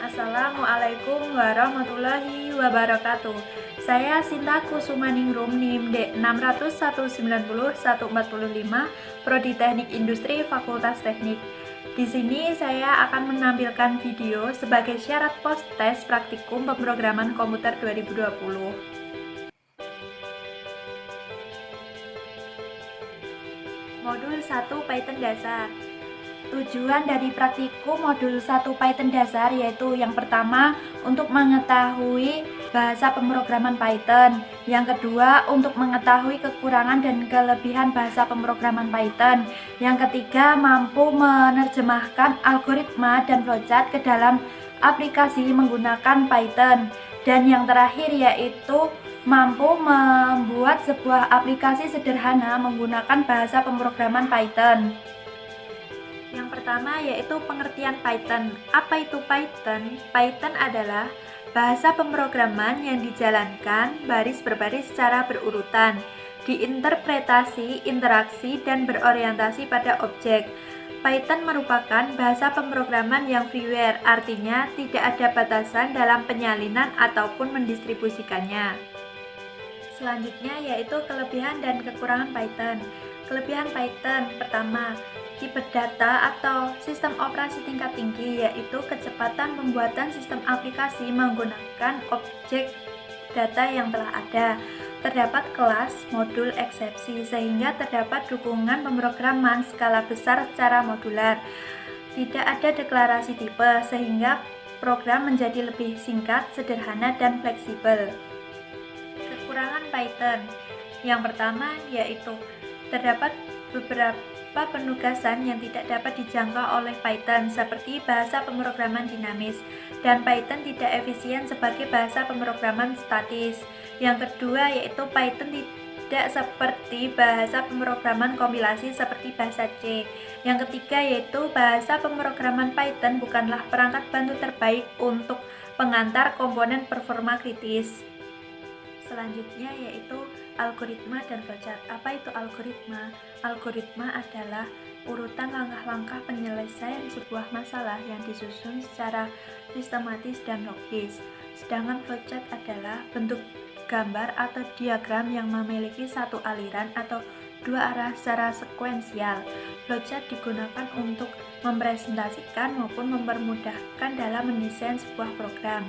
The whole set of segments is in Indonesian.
Assalamualaikum warahmatullahi wabarakatuh. Saya Sinta Kusumaningrum NIM D60119145, Prodi Teknik Industri Fakultas Teknik. Di sini saya akan menampilkan video sebagai syarat post tes praktikum pemrograman komputer 2020. Modul 1 Python dasar. Tujuan dari praktikum modul 1 Python dasar yaitu yang pertama untuk mengetahui bahasa pemrograman Python, yang kedua untuk mengetahui kekurangan dan kelebihan bahasa pemrograman Python, yang ketiga mampu menerjemahkan algoritma dan flowchart ke dalam aplikasi menggunakan Python, dan yang terakhir yaitu mampu membuat sebuah aplikasi sederhana menggunakan bahasa pemrograman Python. Yang pertama yaitu pengertian Python. Apa itu Python? Python adalah bahasa pemrograman yang dijalankan baris berbaris secara berurutan, diinterpretasi, interaksi, dan berorientasi pada objek. Python merupakan bahasa pemrograman yang freeware, artinya tidak ada batasan dalam penyalinan ataupun mendistribusikannya. Selanjutnya yaitu kelebihan dan kekurangan Python. Kelebihan Python pertama, tipe data atau sistem operasi tingkat tinggi, yaitu kecepatan pembuatan sistem aplikasi menggunakan objek data yang telah ada. Terdapat kelas, modul, eksepsi, sehingga terdapat dukungan pemrograman skala besar secara modular. Tidak ada deklarasi tipe, sehingga program menjadi lebih singkat, sederhana, dan fleksibel. Kekurangan Python yang pertama yaitu terdapat beberapa penugasan yang tidak dapat dijangkau oleh Python, seperti bahasa pemrograman dinamis, dan Python tidak efisien sebagai bahasa pemrograman statis. Yang kedua yaitu Python tidak seperti bahasa pemrograman kompilasi seperti bahasa C. Yang ketiga yaitu bahasa pemrograman Python bukanlah perangkat bantu terbaik untuk pengantar komponen performa kritis. Selanjutnya yaitu algoritma dan flowchart. Apa itu algoritma? Algoritma adalah urutan langkah-langkah penyelesaian sebuah masalah yang disusun secara sistematis dan logis. Sedangkan flowchart adalah bentuk gambar atau diagram yang memiliki satu aliran atau dua arah secara sekuensial. Flowchart digunakan untuk mempresentasikan maupun mempermudahkan dalam mendesain sebuah program.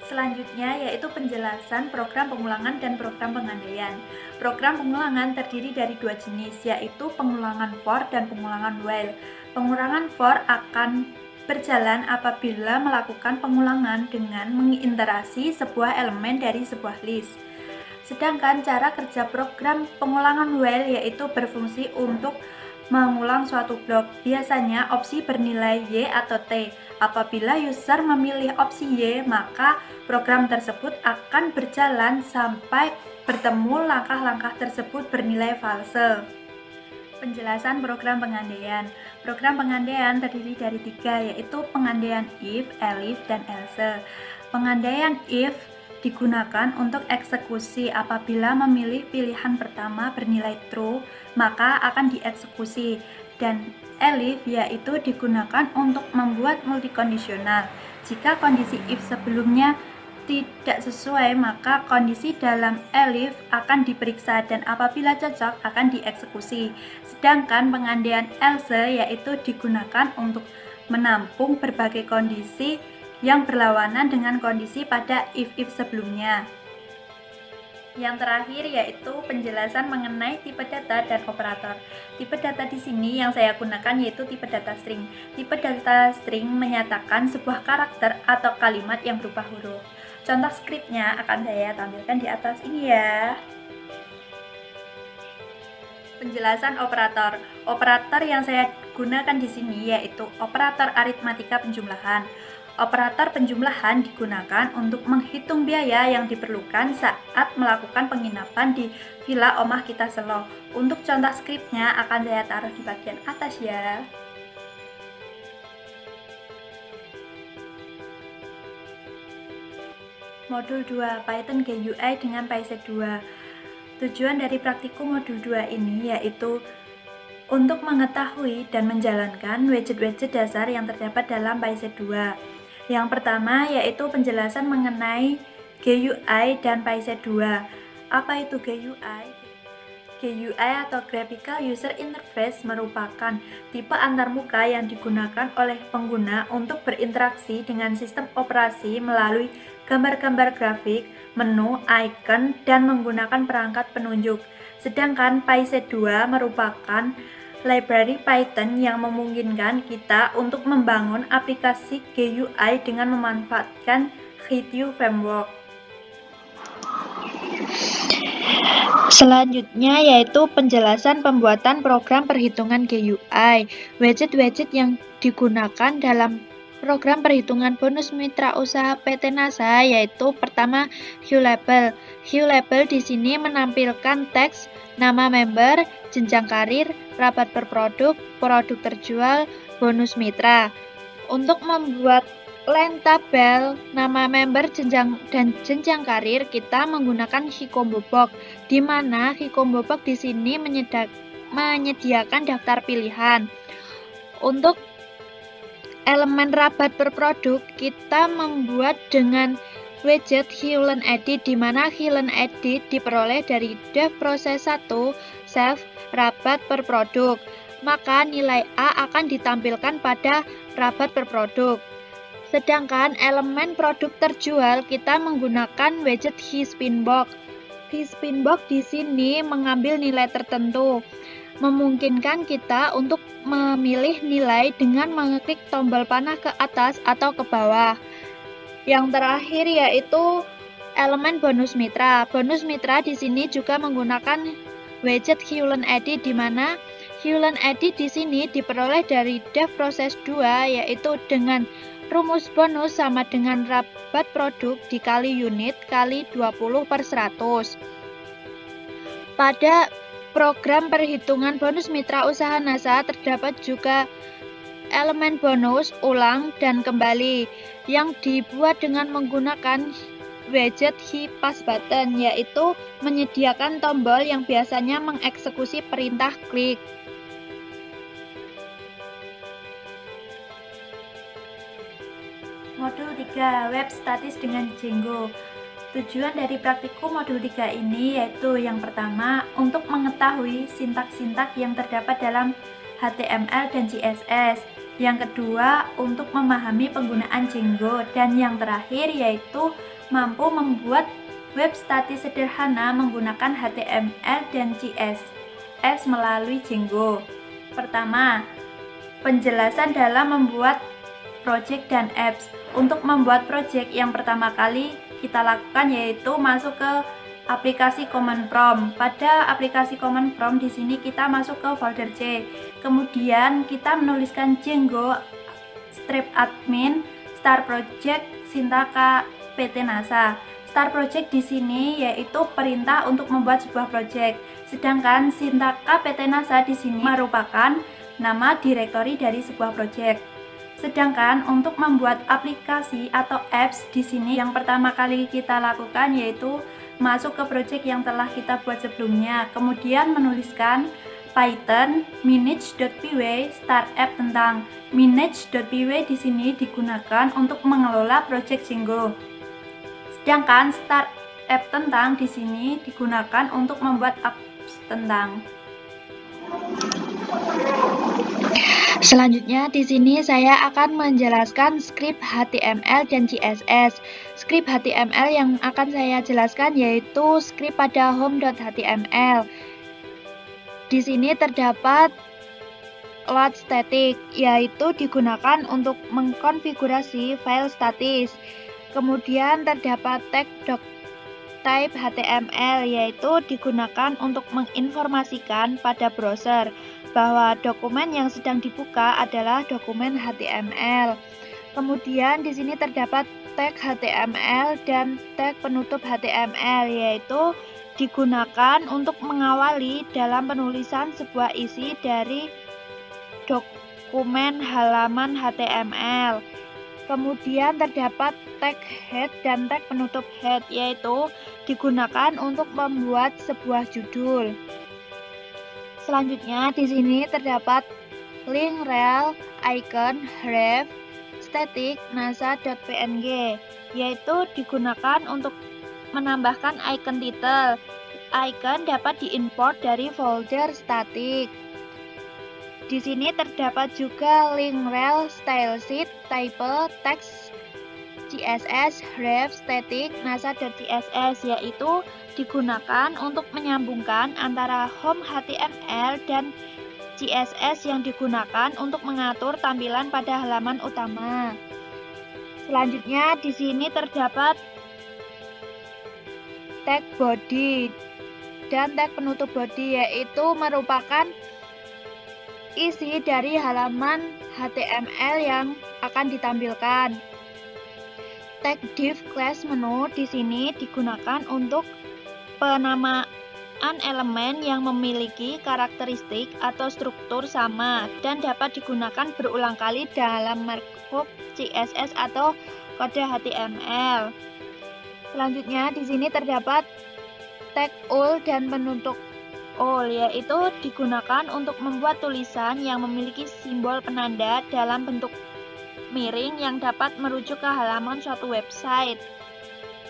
Selanjutnya yaitu penjelasan program pengulangan dan program pengandaian. Program pengulangan terdiri dari dua jenis, yaitu pengulangan for dan pengulangan while. Pengulangan for akan berjalan apabila melakukan pengulangan dengan mengiterasi sebuah elemen dari sebuah list. Sedangkan cara kerja program pengulangan while yaitu berfungsi untuk mengulang suatu blok, biasanya opsi bernilai Y atau T. Apabila user memilih opsi Y, maka program tersebut akan berjalan sampai bertemu langkah-langkah tersebut bernilai false. Penjelasan program pengandaian. Program pengandaian terdiri dari tiga, yaitu pengandaian if, elif, dan else. Pengandaian if digunakan untuk eksekusi. Apabila memilih pilihan pertama bernilai true, maka akan dieksekusi. Dan elif yaitu digunakan untuk membuat multikondisional. Jika kondisi if sebelumnya tidak sesuai, maka kondisi dalam elif akan diperiksa dan apabila cocok akan dieksekusi. Sedangkan pengandaian else yaitu digunakan untuk menampung berbagai kondisi yang berlawanan dengan kondisi pada if sebelumnya. Yang terakhir yaitu penjelasan mengenai tipe data dan operator. Tipe data di sini yang saya gunakan yaitu tipe data string. Tipe data string menyatakan sebuah karakter atau kalimat yang berupa huruf. Contoh skripnya akan saya tampilkan di atas ini ya. Penjelasan operator. Operator yang saya gunakan di sini yaitu operator aritmatika penjumlahan. Operator penjumlahan digunakan untuk menghitung biaya yang diperlukan saat melakukan penginapan di Villa Omah Kita Selo. Untuk contoh skripnya akan saya taruh di bagian atas ya. Modul 2 Python GUI dengan PyZ 2. Tujuan dari praktikum modul 2 ini yaitu untuk mengetahui dan menjalankan widget-widget dasar yang terdapat dalam PyZ 2. Yang pertama yaitu penjelasan mengenai GUI dan PyZ2. Apa itu GUI? GUI atau Graphical User Interface merupakan tipe antarmuka yang digunakan oleh pengguna untuk berinteraksi dengan sistem operasi melalui gambar-gambar grafik, menu, icon, dan menggunakan perangkat penunjuk. Sedangkan PyZ2 merupakan library Python yang memungkinkan kita untuk membangun aplikasi GUI dengan memanfaatkan Qt Framework. Selanjutnya yaitu penjelasan pembuatan program perhitungan GUI. Widget-widget yang digunakan dalam program perhitungan bonus mitra usaha PT NASA yaitu pertama QLabel. QLabel di sini menampilkan teks, nama member, jenjang karir, rabat per produk terjual, bonus mitra. Untuk membuat line tabel, nama member, dan jenjang karir, kita menggunakan Hikombo Box, di mana Hikombo Box di sini menyediakan daftar pilihan. Untuk elemen rabat per produk, kita membuat dengan widget Hewlett Edit, di mana Hewlett Edit diperoleh dari dev proses 1 self rabat per produk. Maka nilai A akan ditampilkan pada rabat per produk. Sedangkan elemen produk terjual kita menggunakan widget HiSpinBox. HiSpinBox di sini mengambil nilai tertentu, memungkinkan kita untuk memilih nilai dengan mengeklik tombol panah ke atas atau ke bawah. Yang terakhir yaitu elemen bonus mitra. Bonus mitra di sini juga menggunakan widget Hewlett Edit, di mana Hewlett Edit di sini diperoleh dari dev proses 2 yaitu dengan rumus bonus sama dengan rabat produk dikali unit kali 20/100. Pada program perhitungan bonus mitra usaha NASA terdapat juga elemen bonus, ulang, dan kembali yang dibuat dengan menggunakan widget HiPassButton, yaitu menyediakan tombol yang biasanya mengeksekusi perintah klik. Modul 3, Web Statis dengan Django. Tujuan dari praktikum modul 3 ini yaitu yang pertama, untuk mengetahui sintak-sintak yang terdapat dalam HTML dan CSS. Yang kedua, untuk memahami penggunaan Django. Dan yang terakhir yaitu mampu membuat web statis sederhana menggunakan HTML dan CSS melalui Django. Pertama, penjelasan dalam membuat project dan apps. Untuk membuat project yang pertama kali kita lakukan yaitu masuk ke aplikasi command prompt. Pada aplikasi command prompt di sini kita masuk ke folder C. Kemudian kita menuliskan Django strip admin start project Sintaka PT NASA. Start project di sini yaitu perintah untuk membuat sebuah project. Sedangkan Sintaka PT NASA di sini merupakan nama direktori dari sebuah project. Sedangkan untuk membuat aplikasi atau apps di sini yang pertama kali kita lakukan yaitu masuk ke project yang telah kita buat sebelumnya. Kemudian menuliskan Python manage.py start app tentang. Manage.py di sini digunakan untuk mengelola project Django. Sedangkan start app tentang di sini digunakan untuk membuat apps tentang. Selanjutnya di sini saya akan menjelaskan skrip HTML dan CSS. Skrip HTML yang akan saya jelaskan yaitu skrip pada home.html. Di sini terdapat load static, yaitu digunakan untuk mengkonfigurasi file statis. Kemudian terdapat tag type HTML, yaitu digunakan untuk menginformasikan pada browser bahwa dokumen yang sedang dibuka adalah dokumen HTML. Kemudian di sini terdapat tag HTML dan tag penutup HTML, yaitu digunakan untuk mengawali dalam penulisan sebuah isi dari dokumen halaman HTML. Kemudian terdapat tag head dan tag penutup head, yaitu digunakan untuk membuat sebuah judul. Selanjutnya di sini terdapat link, rel, icon, href, static nasa.png, yaitu digunakan untuk menambahkan icon title. Icon dapat diimport dari folder static. Di sini terdapat juga link rel, stylesheet, type, text, CSS, ref, static, nasa.css, yaitu digunakan untuk menyambungkan antara home HTML dan CSS yang digunakan untuk mengatur tampilan pada halaman utama. Selanjutnya di sini terdapat tag body dan tag penutup body, yaitu merupakan isi dari halaman HTML yang akan ditampilkan. Tag div class menu di sini digunakan untuk penamaan elemen yang memiliki karakteristik atau struktur sama dan dapat digunakan berulang kali dalam markup CSS atau kode HTML. Selanjutnya di sini terdapat tag all dan penutup all, yaitu digunakan untuk membuat tulisan yang memiliki simbol penanda dalam bentuk miring yang dapat merujuk ke halaman suatu website.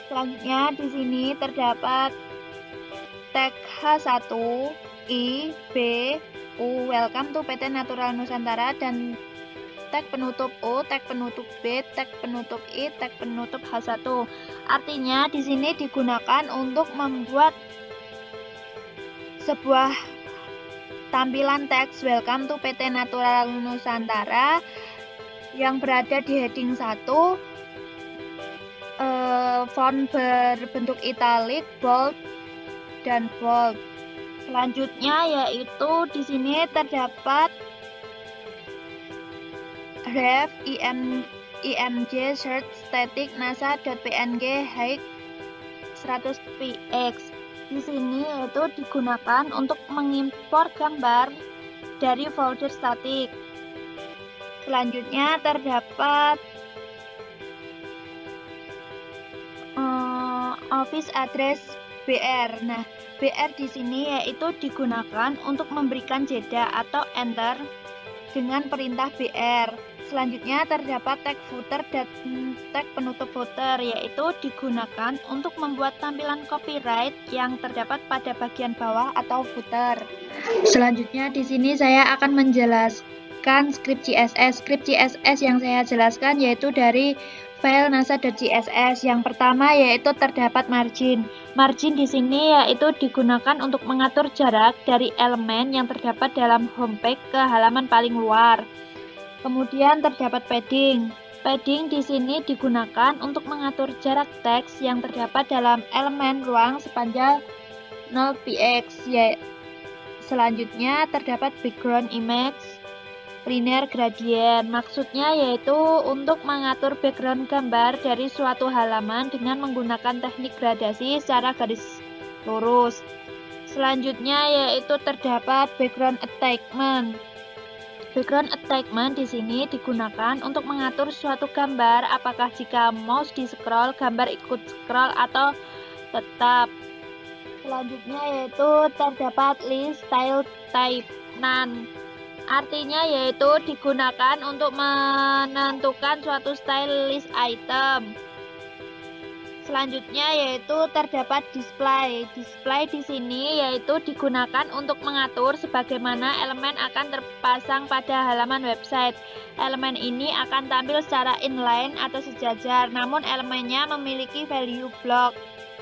Selanjutnya di sini terdapat tag H1, I, B, U, welcome to PT Natural Nusantara, dan tag penutup O, tag penutup B, tag penutup I, tag penutup H1. Artinya di sini digunakan untuk membuat sebuah tampilan teks welcome to PT Natural Nusantara yang berada di heading 1, font berbentuk italic, bold, dan bold. Selanjutnya yaitu di sini terdapat ref img search static nasa.png height 100px. Di sini yaitu digunakan untuk mengimpor gambar dari folder static. Selanjutnya terdapat office address BR. Nah, BR di sini yaitu digunakan untuk memberikan jeda atau enter dengan perintah BR. Selanjutnya terdapat tag footer dan tag penutup footer, yaitu digunakan untuk membuat tampilan copyright yang terdapat pada bagian bawah atau footer. Selanjutnya di sini saya akan menjelaskan script CSS. Script CSS yang saya jelaskan yaitu dari file nasa.css. Yang pertama yaitu terdapat margin. Margin di sini yaitu digunakan untuk mengatur jarak dari elemen yang terdapat dalam homepage ke halaman paling luar. Kemudian terdapat padding. Padding di sini digunakan untuk mengatur jarak teks yang terdapat dalam elemen ruang sepanjang 0px. Selanjutnya terdapat background image, linear gradient. Maksudnya yaitu untuk mengatur background gambar dari suatu halaman dengan menggunakan teknik gradasi secara garis lurus. Selanjutnya yaitu terdapat background attachment. Background attachment di sini digunakan untuk mengatur suatu gambar apakah jika mouse di scroll gambar ikut scroll atau tetap. Selanjutnya yaitu terdapat list style type none. Artinya yaitu digunakan untuk menentukan suatu style list item. Selanjutnya yaitu terdapat display. Display di sini yaitu digunakan untuk mengatur sebagaimana elemen akan terpasang pada halaman website. Elemen ini akan tampil secara inline atau sejajar, namun elemennya memiliki value block.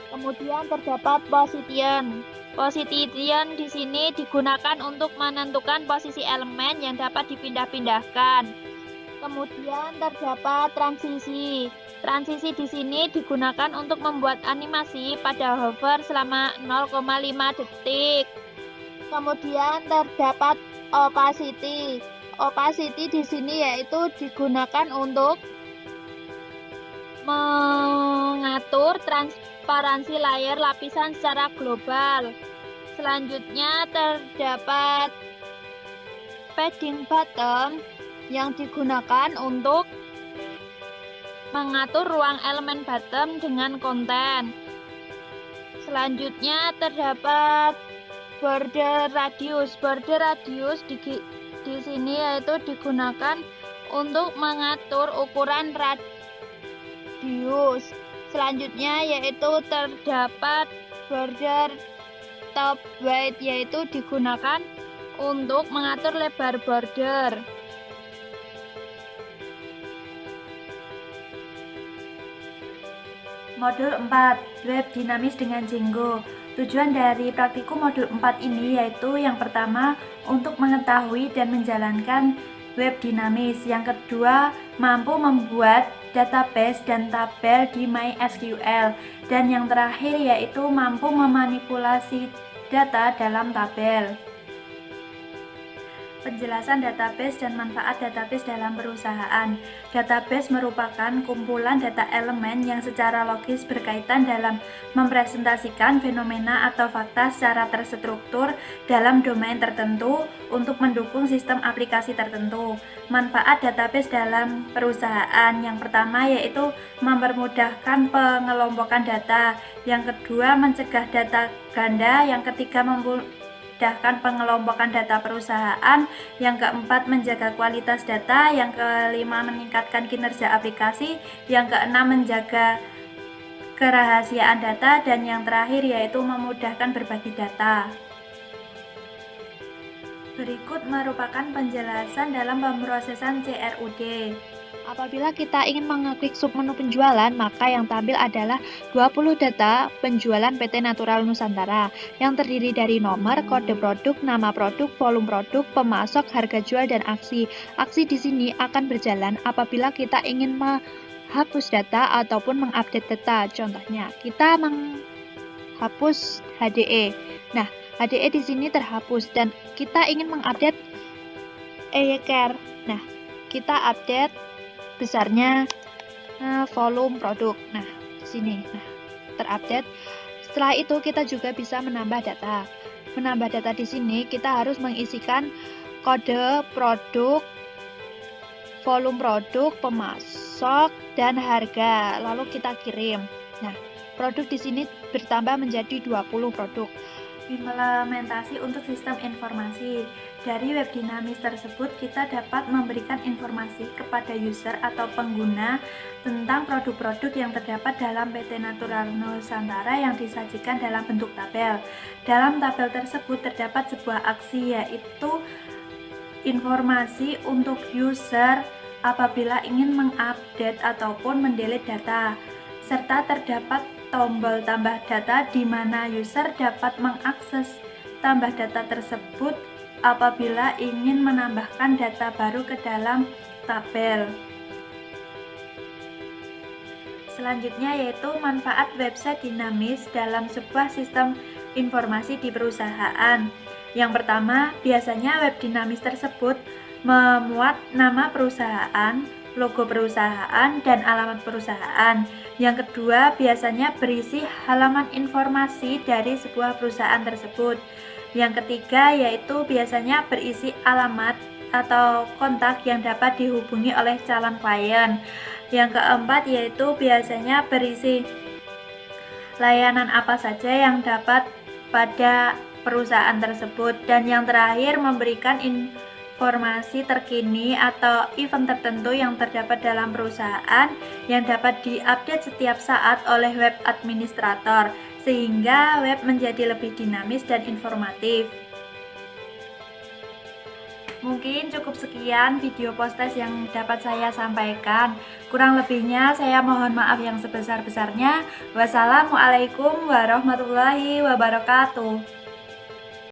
Kemudian terdapat position. Position di sini digunakan untuk menentukan posisi elemen yang dapat dipindah-pindahkan. Kemudian terdapat transisi. Transisi di sini digunakan untuk membuat animasi pada hover selama 0,5 detik. Kemudian terdapat opacity. Opacity di sini yaitu digunakan untuk mengatur transparansi layar lapisan secara global. Selanjutnya terdapat padding bottom yang digunakan untuk mengatur ruang elemen bottom dengan konten. Selanjutnya terdapat border radius. Border radius di sini yaitu digunakan untuk mengatur ukuran radius. Selanjutnya yaitu terdapat border top weight, yaitu digunakan untuk mengatur lebar border. Modul 4, web dinamis dengan Django. Tujuan dari praktikum modul 4 ini yaitu yang pertama untuk mengetahui dan menjalankan web dinamis. Yang kedua, mampu membuat database dan tabel di MySQL. Dan yang terakhir yaitu mampu memanipulasi data dalam tabel. Penjelasan database dan manfaat database dalam perusahaan. Database merupakan kumpulan data elemen yang secara logis berkaitan dalam mempresentasikan fenomena atau fakta secara terstruktur dalam domain tertentu untuk mendukung sistem aplikasi tertentu. Manfaat database dalam perusahaan yang pertama yaitu mempermudahkan pengelompokan data, yang kedua mencegah data ganda, yang ketiga memudahkan pengelompokan data perusahaan, yang keempat menjaga kualitas data, yang kelima meningkatkan kinerja aplikasi, yang keenam menjaga kerahasiaan data, dan yang terakhir yaitu memudahkan berbagi data. Berikut merupakan penjelasan dalam pemrosesan CRUD. Apabila kita ingin mengeklik submenu penjualan, maka yang tampil adalah 20 data penjualan PT Natural Nusantara yang terdiri dari nomor, kode produk, nama produk, volume produk, pemasok, harga jual, dan aksi. Aksi di sini akan berjalan apabila kita ingin menghapus data ataupun mengupdate data. Contohnya, kita menghapus HDE. Nah, HDE di sini terhapus dan kita ingin mengupdate EYCAR. Nah, kita update besarnya volume produk. Nah, di sini terupdate. Setelah itu kita juga bisa menambah data. Menambah data di sini kita harus mengisikan kode produk, volume produk, pemasok, dan harga. Lalu kita kirim. Nah, produk di sini bertambah menjadi 20 produk. Implementasi untuk sistem informasi. Dari web dinamis tersebut kita dapat memberikan informasi kepada user atau pengguna tentang produk-produk yang terdapat dalam PT Natural Nusantara yang disajikan dalam bentuk tabel. Dalam tabel tersebut terdapat sebuah aksi, yaitu informasi untuk user apabila ingin mengupdate ataupun mendelete data, serta terdapat tombol tambah data di mana user dapat mengakses tambah data tersebut apabila ingin menambahkan data baru ke dalam tabel. Selanjutnya yaitu manfaat website dinamis dalam sebuah sistem informasi di perusahaan. Yang pertama, biasanya web dinamis tersebut memuat nama perusahaan, logo perusahaan, dan alamat perusahaan. Yang kedua, biasanya berisi halaman informasi dari sebuah perusahaan tersebut. Yang ketiga, yaitu biasanya berisi alamat atau kontak yang dapat dihubungi oleh calon klien. Yang keempat, yaitu biasanya berisi layanan apa saja yang dapat pada perusahaan tersebut. Dan yang terakhir, memberikan informasi terkini atau event tertentu yang terdapat dalam perusahaan yang dapat diupdate setiap saat oleh web administrator, sehingga web menjadi lebih dinamis dan informatif. Mungkin cukup sekian video postes yang dapat saya sampaikan. Kurang lebihnya saya mohon maaf yang sebesar-besarnya. Wassalamualaikum warahmatullahi wabarakatuh.